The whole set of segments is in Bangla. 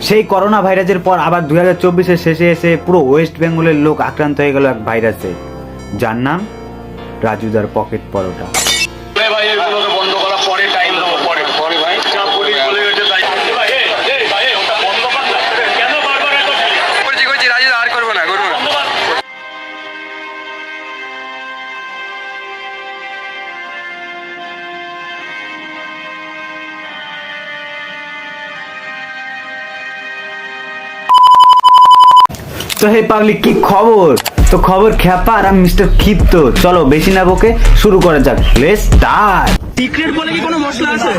সেই করোনা ভাইরাসের পর আবার 2024-এর শেষে এসে পুরো ওয়েস্ট বেঙ্গলের লোক আক্রান্ত হয়ে গেল এক ভাইরাসে, যার নাম রাজুদার পকেট পরোটা। তো হে পাবলিক, কি খবর? তো খবর খ্যাপা আর আমি মিস্টার ক্ষিপ্ত। চলো বেশি না বকে শুরু করা যাক। Let's start. সিক্রেট বলে কি কোনো মশলা আছে?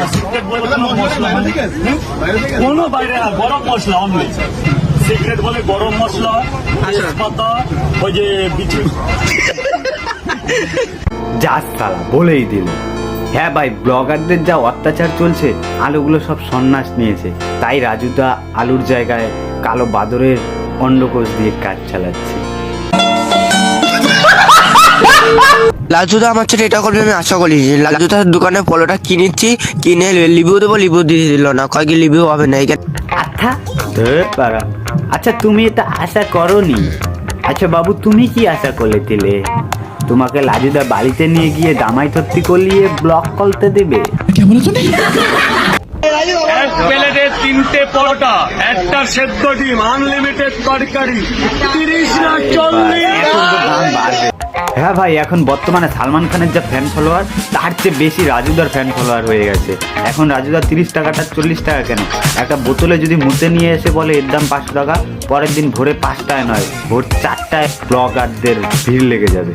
কোনো বাইরে না, গরম মশলা অনলি। সিক্রেট বলে গরম মশলা, তেজপাতা, ওই যে বিচু। যা সালা বলেই দিল। হ্যাঁ ভাই, ব্লগারদের যা অত্যাচার চলছে, আলুগুলো সব সন্ন্যাস নিয়েছে। তাই রাজুদা আলুর জায়গায় কালো বাদরের অন্ডকোষ দিয়ে কাজ চালাচ্ছে। লাজুদা আমার ছেলে এটা করবে আমি আশা করি। লাজুদার দোকানে পলোটা কিনেছি, কিনে লিবু দেবো, লিবু দিয়ে দিল না, কয়েক লিবু হবে না। আচ্ছা তুমি এটা আশা করনি? আচ্ছা বাবু, তুমি কি আশা করলে? তোমাকে লাজুদা বাড়িতে নিয়ে গিয়ে দামাই তত্তি করলিয়ে ব্লক করতে দেবে? এক প্লেটে 3টে পরোটা, একটা সেদ্ধ ডিম, আনলিমিটেড তরকারি, 30 না 40। হ্যাঁ ভাই, এখন বর্তমানে সালমান খানের যা ফ্যান ফলোয়ার, তার চেয়ে বেশি রাজুদার ফ্যান ফলোয়ার হয়ে গেছে। এখন রাজুদা 30 টাকাটা 40 টাকা কেন? একটা বোতলে যদি মুতে নিয়ে এসে বলে এর দাম 5 টাকা, পরের দিন ভোরে 5টায় নয়, ভোর 4টায় ব্লগারদের ভিড় লেগে যাবে।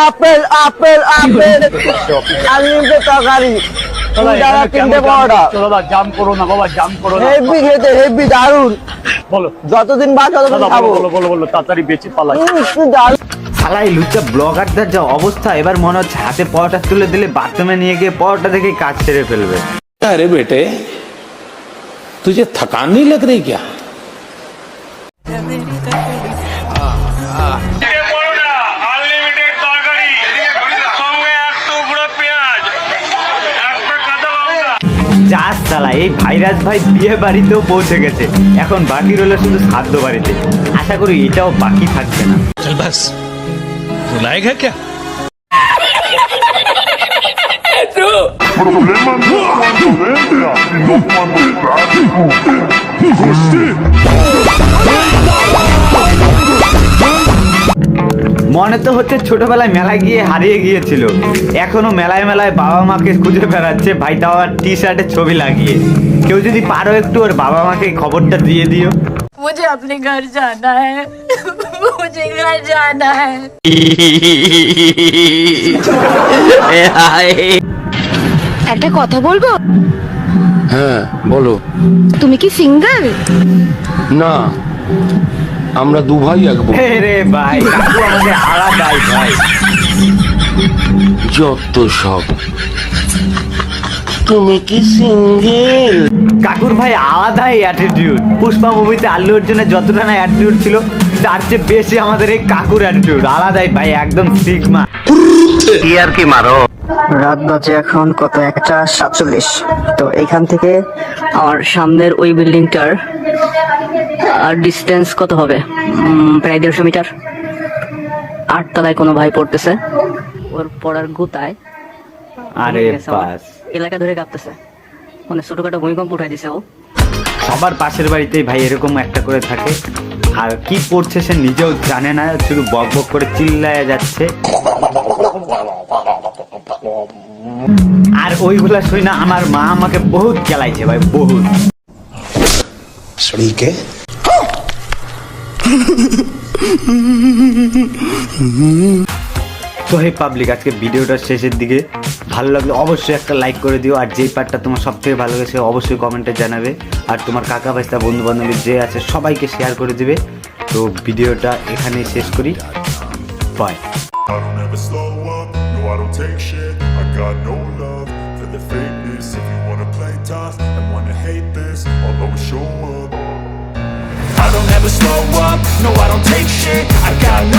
আপেল আপেল আপেল আনলিমিটেড তরকারি, জাম করো না বাবা, জাম করো না। হেভি খেতে, হেভি দারুন। বলো যতদিন বাদ ততদিন খাবো। বলো তাড়াতাড়ি বেশি পালাই। শালাই লুচ্চা ব্লগারদের যা অবস্থা, এবার মনে হচ্ছে হাতে পরোটা তুলে দিলে বাথরুমে নিয়ে গিয়ে পরোটা থেকে কাজ ছেড়ে ফেলবে। अरे बेटे, तुझे थकान नहीं लग रही क्या? যা শালা, এই ভাইরাস ভাই বিয়ে বাড়িতেও পৌঁছে গেছে। এখন বাকি রইল শুধু শ্রাদ্ধ বাড়িতে। আশা করি এটাও বাকি থাকবে না। चल बस, रुलाएगा क्या? Problema no es cuando entra, sino cuando মনে তো হচ্ছে ছোটবেলায় মেলায় গিয়ে হারিয়ে গিয়েছিল, এখনো মেলায় মেলায় বাবা মাকে খুঁজে বেড়াচ্ছে। ভাই তাও আর টি শার্টে ছবি লাগিয়ে। কেউ যদি পারো একটু ওর বাবা মাকে খবরটা দিয়ে দিও। मुझे अपने घर जाना है, मुझे घर जाना है। একটা কথা বলবো? হ্যাঁ বলো। তুমি কি সিঙ্গেল? না, আমরা দু ভাই এক বোন। রে ভাই, কাকু আমাদের আলাদাই ভাই। যত সব। তুমি কি সিঙ্গেল? কাকুর ভাই আলাদাই অ্যাটিটিউড। পুষ্পা মুভিতে আল্লু অর্জুনের যতটা না অ্যাটিটিউড ছিল, তার চেয়ে বেশি আমাদের এই কাকুর অ্যাটিটিউড আলাদাই ভাই, একদম সিগমা। কি আর কি মারো। রাত বাজে এখন কত, 1:47। তো এইখান থেকে আমার সামনের ওই বিল্ডিংটার ডিস্টেন্স কত হবে? প্রায় 150 মিটার। 8 তলায় কোনো ভাই পড়তেছে, ওর পড়ার গুতায় আরে পাস এলাকা ধরে কাঁপতেছে, মানে ছোটখাটো ভূমিকম্প উঠাই দিছে ও। সবার পাশের বাড়িতেই ভাই এরকম একটা করে থাকে, আর কি পড়ছে সে নিজেও জানে না, শুধু বক বক করে চিল্লায় যাচ্ছে। আর ওইগুলা শুই না আমার মা আমাকে বহুত খেলাইছে ভাই, বহুত। তো হে পাবলিক, আজকে ভিডিওটার শেষের দিকে ভালো লাগলে অবশ্যই একটা লাইক করে দিও, আর যেই পার্টটা তোমার সব থেকে ভালো গেছে অবশ্যই কমেন্টে জানাবে, আর তোমার কাকা ভাইস্তা বন্ধু বান্ধবী যে আছে সবাইকে শেয়ার করে দিবে। তো ভিডিওটা এখানেই শেষ করি, by. I don't ever slow up, no I don't take shit. I got no love for the fakeness. If you wanna play tough and wanna hate this, I'll always show up. I don't ever slow up, no I don't take shit. I got no